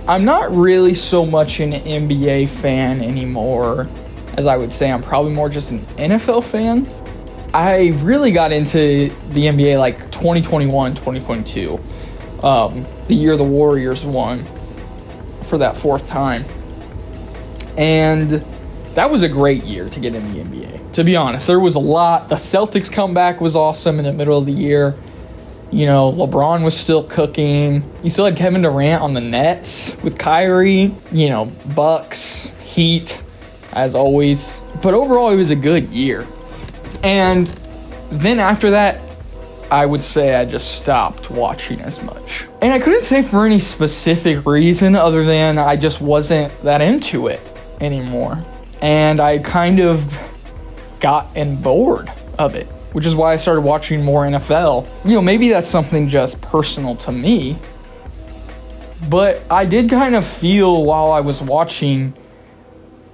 I'm not really so much an NBA fan anymore, as I would say I'm probably more just an NFL fan. I really got into the NBA like 2021, 2022, the year the Warriors won for that fourth time. And that was a great year to get in the NBA. To be honest, there was a lot. The Celtics comeback was awesome in the middle of the year. You know, LeBron was still cooking. You still had Kevin Durant on the Nets with Kyrie. You know, Bucks, Heat, as always. But overall, it was a good year. And then after that, I would say I just stopped watching as much. And I couldn't say for any specific reason other than I just wasn't that into it anymore. And I kind of gotten bored of it, which is why I started watching more NFL. You know, maybe that's something just personal to me, but I did kind of feel while I was watching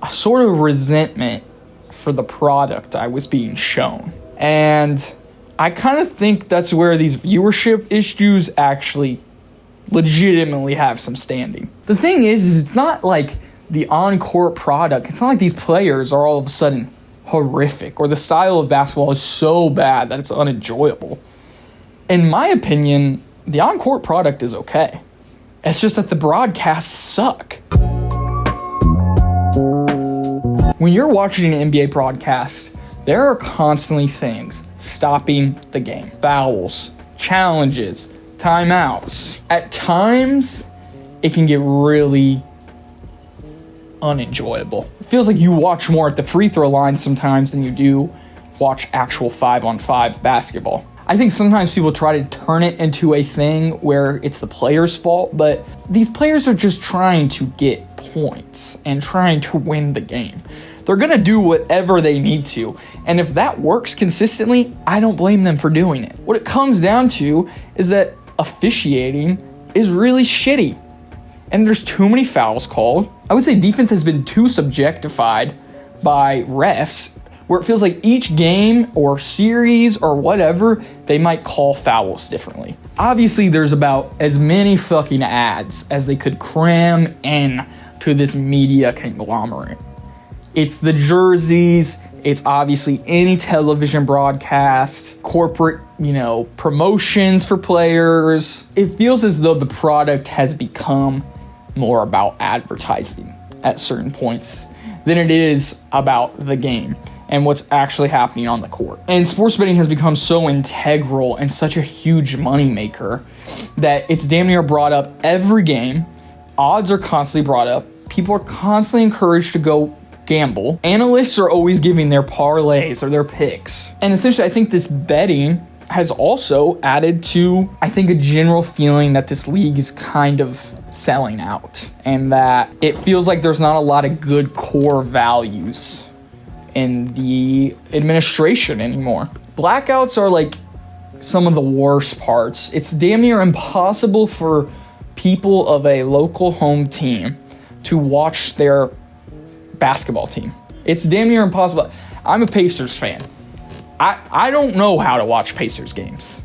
a sort of resentment for the product I was being shown. And I kind of think that's where these viewership issues actually legitimately have some standing. The thing is it's not like the on-court product. It's not like these players are all of a sudden horrific or the style of basketball is so bad that it's unenjoyable. In my opinion, the on-court product is okay. It's just that the broadcasts suck. When you're watching an NBA broadcast, there are constantly things stopping the game. Fouls, challenges, timeouts. At times, it can get really unenjoyable. It feels like you watch more at the free throw line sometimes than you do watch actual 5-on-5 basketball. I think sometimes people try to turn it into a thing where it's the player's fault, but these players are just trying to get points and trying to win the game. They're going to do whatever they need to, and if that works consistently, I don't blame them for doing it. What it comes down to is that officiating is really shitty, and there's too many fouls called. I would say defense has been too subjectified by refs, where it feels like each game or series or whatever, they might call fouls differently. Obviously, there's about as many fucking ads as they could cram in to this media conglomerate. It's the jerseys, it's obviously any television broadcast, corporate, promotions for players. It feels as though the product has become more about advertising at certain points than it is about the game and what's actually happening on the court. And sports betting has become so integral and such a huge moneymaker that it's damn near brought up every game. Odds are constantly brought up. People are constantly encouraged to go gamble. Analysts are always giving their parlays or their picks. And essentially, I think this betting has also added to, a general feeling that this league is kind of selling out and that it feels like there's not a lot of good core values in the administration anymore. Blackouts are like some of the worst parts. It's damn near impossible for people of a local home team to watch their basketball team. It's damn near impossible. I'm a Pacers fan. I don't know how to watch Pacers games.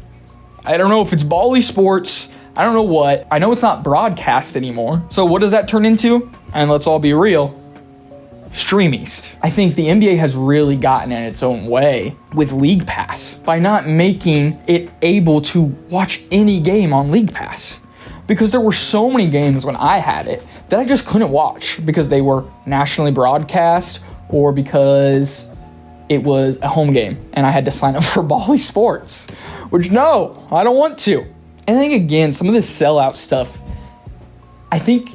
I don't know if it's Bally Sports. I don't know what. I know it's not broadcast anymore. So what does that turn into? And let's all be real. Streamies. I think the NBA has really gotten in its own way with League Pass by not making it able to watch any game on League Pass. Because there were so many games when I had it that I just couldn't watch because they were nationally broadcast or because it was a home game and I had to sign up for Bally Sports, which no, I don't want to. And I think, again, some of this sellout stuff, I think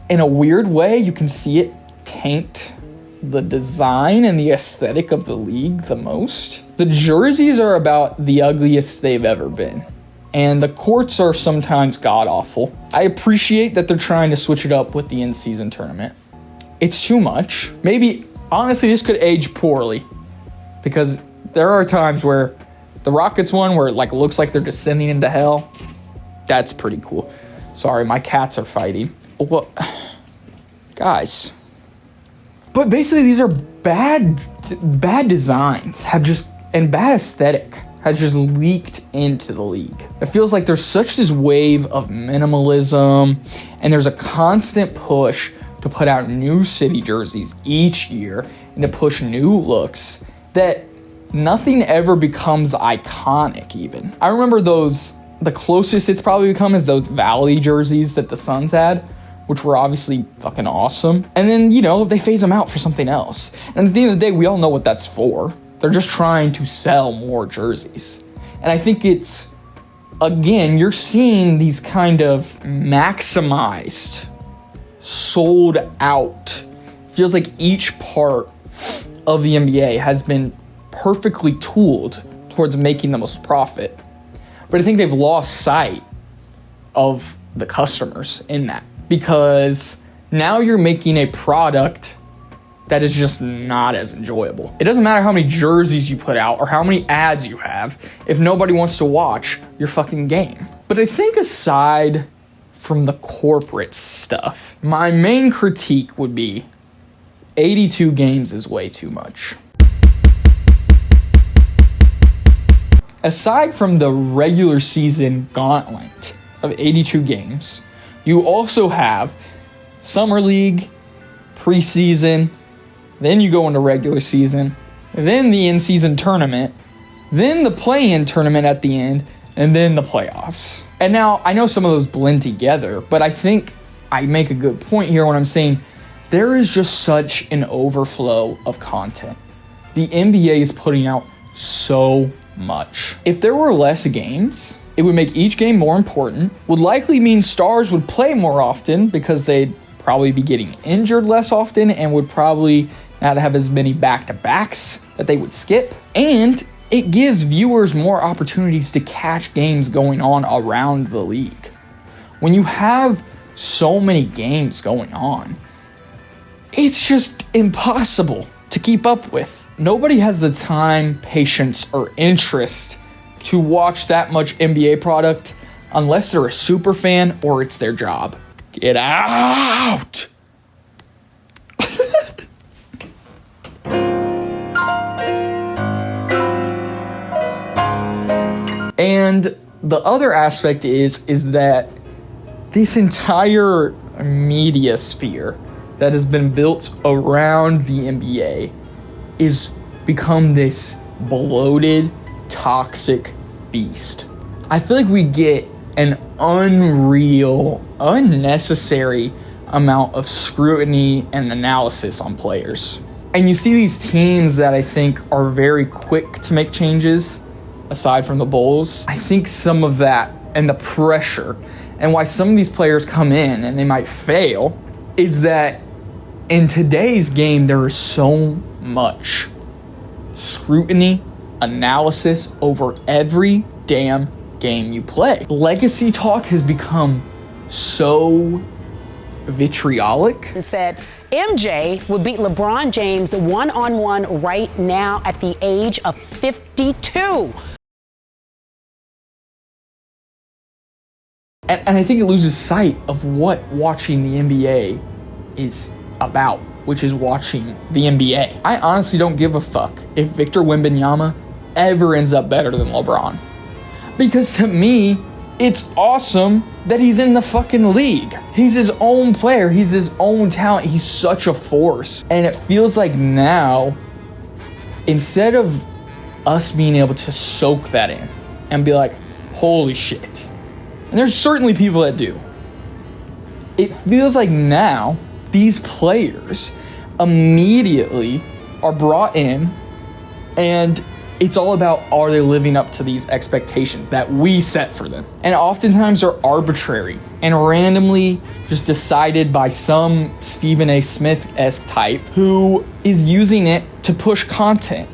in a weird way, you can see it taint the design and the aesthetic of the league the most. The jerseys are about the ugliest they've ever been. And the courts are sometimes god-awful. I appreciate that they're trying to switch it up with the in-season tournament. It's too much. Maybe, honestly, this could age poorly. Because there are times where the Rockets one, where it looks like they're descending into hell, that's pretty cool. Sorry, my cats are fighting. Well, guys. But basically, these are bad designs and bad aesthetic has just leaked into the league. It feels like there's such this wave of minimalism, and there's a constant push to put out new city jerseys each year and to push new looks that nothing ever becomes iconic even. I remember the closest it's probably become is those Valley jerseys that the Suns had, which were obviously fucking awesome. And then, they phase them out for something else. And at the end of the day, we all know what that's for. They're just trying to sell more jerseys. And I think it's, again, you're seeing these kind of maximized, sold out. Feels like each part of the NBA has been perfectly tooled towards making the most profit. But I think they've lost sight of the customers in that. Because now you're making a product that is just not as enjoyable. It doesn't matter how many jerseys you put out or how many ads you have if nobody wants to watch your fucking game. But I think aside from the corporate stuff, my main critique would be 82 games is way too much. Aside from the regular season gauntlet of 82 games, you also have Summer League, preseason, then you go into regular season, then the in-season tournament, then the play-in tournament at the end, and then the playoffs. And now, I know some of those blend together, but I think I make a good point here when I'm saying there is just such an overflow of content. The NBA is putting out so much. If there were less games, it would make each game more important, would likely mean stars would play more often because they'd probably be getting injured less often and would probably not have as many back-to-backs that they would skip. And it gives viewers more opportunities to catch games going on around the league. When you have so many games going on, it's just impossible to keep up with. Nobody has the time, patience, or interest to watch that much NBA product unless they're a super fan or it's their job. Get out! And the other aspect is that this entire media sphere that has been built around the NBA is become this bloated, toxic beast. I feel like we get an unreal, unnecessary amount of scrutiny and analysis on players. And you see these teams that I think are very quick to make changes, aside from the Bulls. I think some of that and the pressure and why some of these players come in and they might fail is that in today's game, there is so much scrutiny, analysis over every damn game you play. Legacy talk has become so vitriolic. And said MJ would beat LeBron James one-on-one right now at the age of 52. And I think it loses sight of what watching the NBA is about, which is watching the NBA. I honestly don't give a fuck if Victor Wembanyama ever ends up better than LeBron. Because to me, it's awesome that he's in the fucking league. He's his own player. He's his own talent. He's such a force. And it feels like now, instead of us being able to soak that in and be like, holy shit. And there's certainly people that do. It feels like now these players immediately are brought in and it's all about, are they living up to these expectations that we set for them? And oftentimes they're arbitrary and randomly just decided by some Stephen A. Smith-esque type who is using it to push content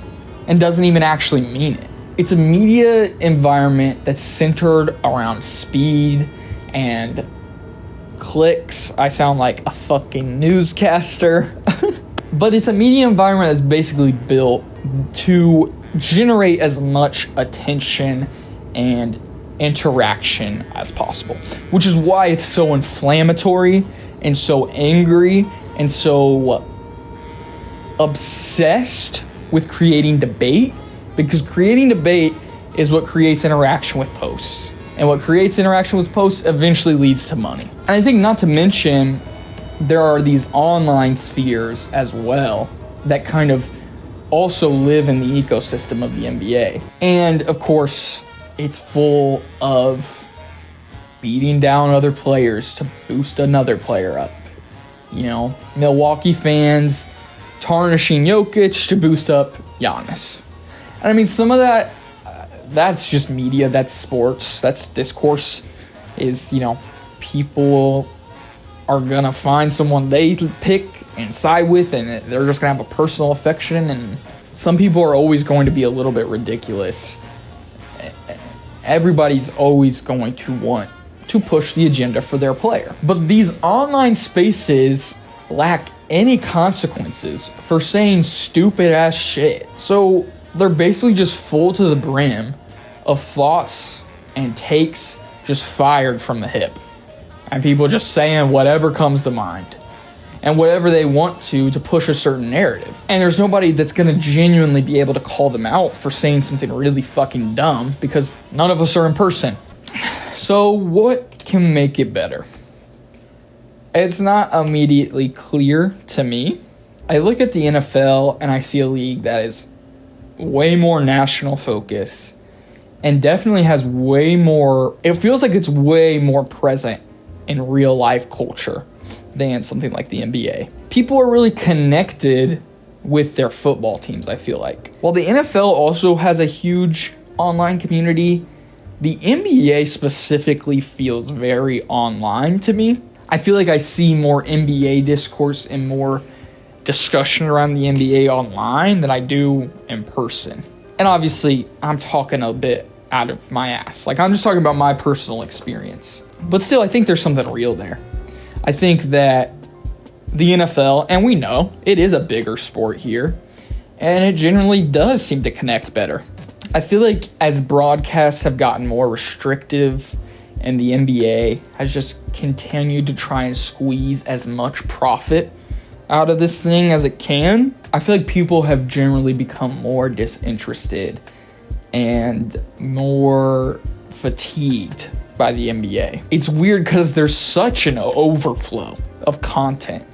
and doesn't even actually mean it. It's a media environment that's centered around speed and clicks. I sound like a fucking newscaster. But it's a media environment that's basically built to generate as much attention and interaction as possible, which is why it's so inflammatory and so angry and so obsessed with creating debate, because creating debate is what creates interaction with posts. And what creates interaction with posts eventually leads to money. And I think not to mention, there are these online spheres as well that kind of also live in the ecosystem of the NBA. And of course, it's full of beating down other players to boost another player up. You know, Milwaukee fans tarnishing Jokic to boost up Giannis. And I mean, some of that, that's just media, that's sports, that's discourse, is, you know, people are gonna find someone they pick and side with, and they're just gonna have a personal affection, and some people are always going to be a little bit ridiculous. Everybody's always going to want to push the agenda for their player. But these online spaces lack any consequences for saying stupid ass shit. So they're basically just full to the brim of thoughts and takes just fired from the hip. And people just saying whatever comes to mind and whatever they want to push a certain narrative. And there's nobody that's gonna genuinely be able to call them out for saying something really fucking dumb, because none of us are in person. So what can make it better? It's not immediately clear to me. I look at the NFL and I see a league that is way more national focus and definitely has way more, it feels like it's way more present in real life culture than something like the NBA. People are really connected with their football teams, I feel like. While the NFL also has a huge online community, the NBA specifically feels very online to me. I feel like I see more NBA discourse and more discussion around the NBA online than I do in person. And obviously, I'm talking a bit out of my ass. Like, I'm just talking about my personal experience. But still, I think there's something real there. I think that the NFL, and we know, it is a bigger sport here, and it generally does seem to connect better. I feel like as broadcasts have gotten more restrictive and the NBA has just continued to try and squeeze as much profit out of this thing as it can, I feel like people have generally become more disinterested and more fatigued by the NBA. It's weird because there's such an overflow of content,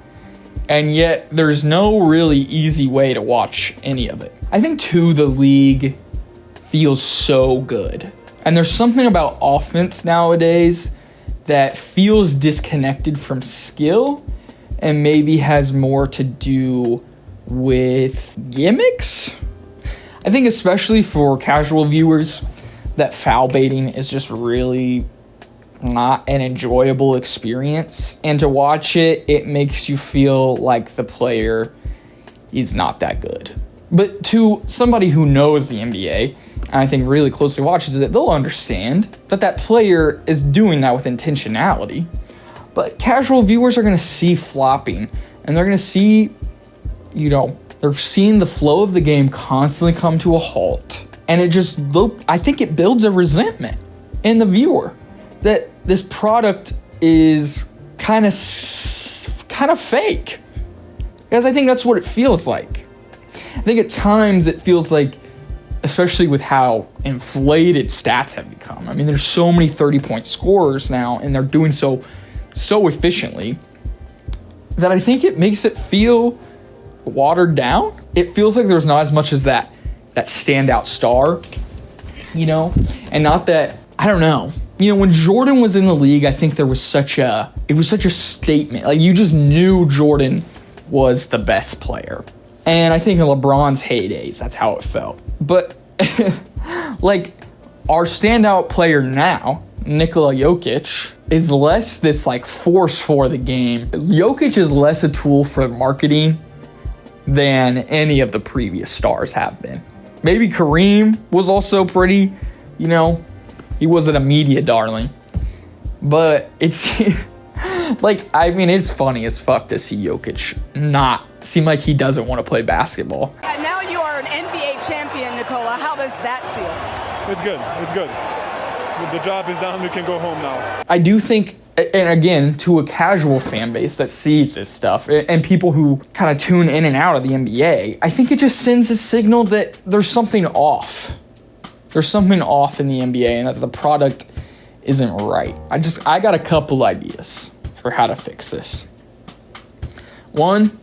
and yet there's no really easy way to watch any of it. I think, too, the league feels so good. And there's something about offense nowadays that feels disconnected from skill and maybe has more to do with gimmicks. I think especially for casual viewers, that foul baiting is just really not an enjoyable experience. And to watch it, it makes you feel like the player is not that good. But to somebody who knows the NBA, and I think really closely watches it, they'll understand that that player is doing that with intentionality. But casual viewers are going to see flopping, and they're going to see, you know, they're seeing the flow of the game constantly come to a halt. And it just, I think it builds a resentment in the viewer that this product is kind of fake. Because I think that's what it feels like. I think at times it feels like, especially with how inflated stats have become. I mean, there's so many 30-point scorers now, and they're doing so efficiently that I think it makes it feel watered down. It feels like there's not as much as that standout star, you know? And not that, I don't know. You know, when Jordan was in the league, I think it was such a statement. Like, you just knew Jordan was the best player. And I think in LeBron's heydays, that's how it felt. But, like, our standout player now, Nikola Jokic, is less this, like, force for the game. Jokic is less a tool for marketing than any of the previous stars have been. Maybe Kareem was also pretty, you know, he wasn't a media darling. But it's, like, I mean, it's funny as fuck to see Jokic not seem like he doesn't want to play basketball. And now you are an NBA champion, Nikola. How does that feel? It's good. It's good. The job is done. We can go home now. I do think, and again, to a casual fan base that sees this stuff, and people who kind of tune in and out of the NBA, I think it just sends a signal that there's something off. There's something off in the NBA and that the product isn't right. I got a couple ideas for how to fix this. One,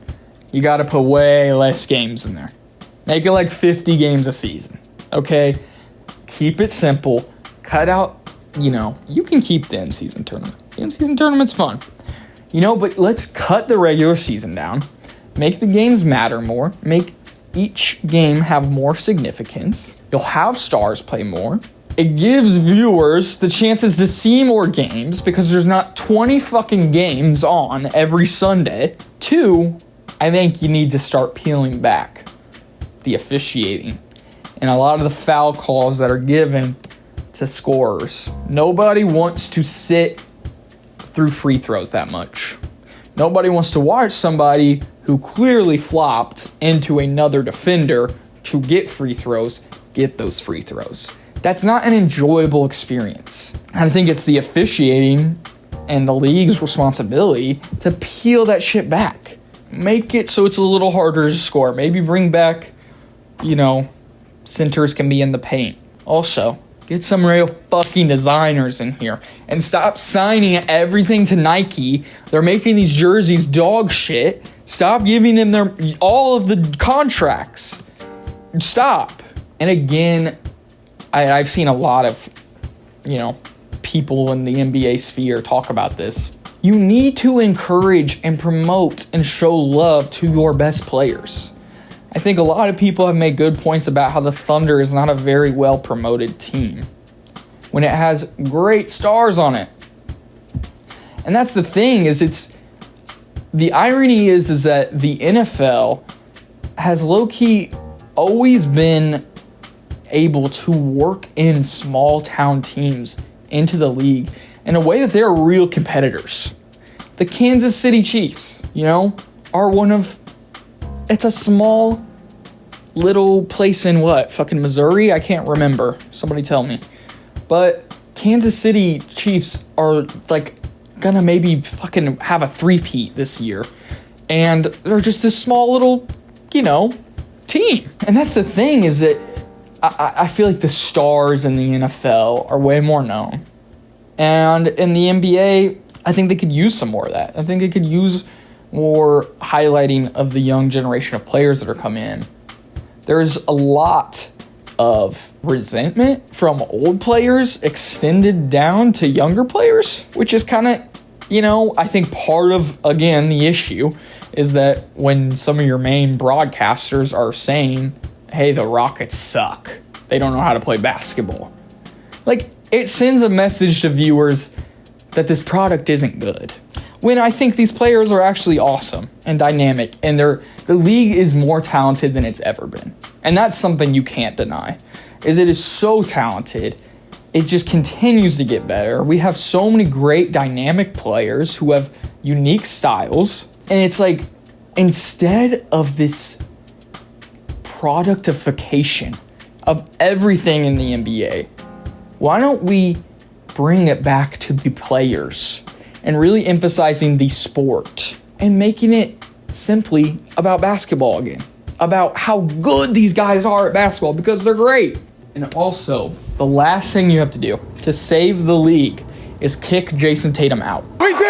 you got to put way less games in there. Make it like 50 games a season, okay? Keep it simple. Cut out, you can keep the in-season tournament. The in-season tournament's fun. But let's cut the regular season down. Make the games matter more. Make each game have more significance. You'll have stars play more. It gives viewers the chances to see more games because there's not 20 fucking games on every Sunday. 2, I think you need to start peeling back the officiating and a lot of the foul calls that are given to scorers. Nobody wants to sit through free throws that much. Nobody wants to watch somebody who clearly flopped into another defender to get free throws, get those free throws. That's not an enjoyable experience. I think it's the officiating and the league's responsibility to peel that shit back. Make it so it's a little harder to score. Maybe bring back, centers can be in the paint. Also, get some real fucking designers in here and stop signing everything to Nike. They're making these jerseys dog shit. Stop giving them all of the contracts. Stop. And again, I've seen a lot of, people in the NBA sphere talk about this. You need to encourage and promote and show love to your best players. I think a lot of people have made good points about how the Thunder is not a very well promoted team when it has great stars on it. And that's the thing, the irony is that the NFL has low-key always been able to work in small town teams into the league in a way that they're real competitors. The Kansas City Chiefs, are it's a small little place in Missouri? I can't remember. Somebody tell me. But Kansas City Chiefs are gonna maybe fucking have a three-peat this year. And they're just this small little, team. And that's the thing is that I feel like the stars in the NFL are way more known. And in the NBA, I think they could use some more of that. I think they could use more highlighting of the young generation of players that are coming in. There's a lot of resentment from old players extended down to younger players, which is kind of, I think part of, again, the issue is that when some of your main broadcasters are saying, hey, the Rockets suck, they don't know how to play basketball. It sends a message to viewers that this product isn't good. When I think these players are actually awesome and dynamic, and the league is more talented than it's ever been. And that's something you can't deny, is it is so talented. It just continues to get better. We have so many great dynamic players who have unique styles. And it's instead of this productification of everything in the NBA, why don't we bring it back to the players and really emphasizing the sport and making it simply about basketball again, about how good these guys are at basketball because they're great. And also, the last thing you have to do to save the league is kick Jason Tatum out. We did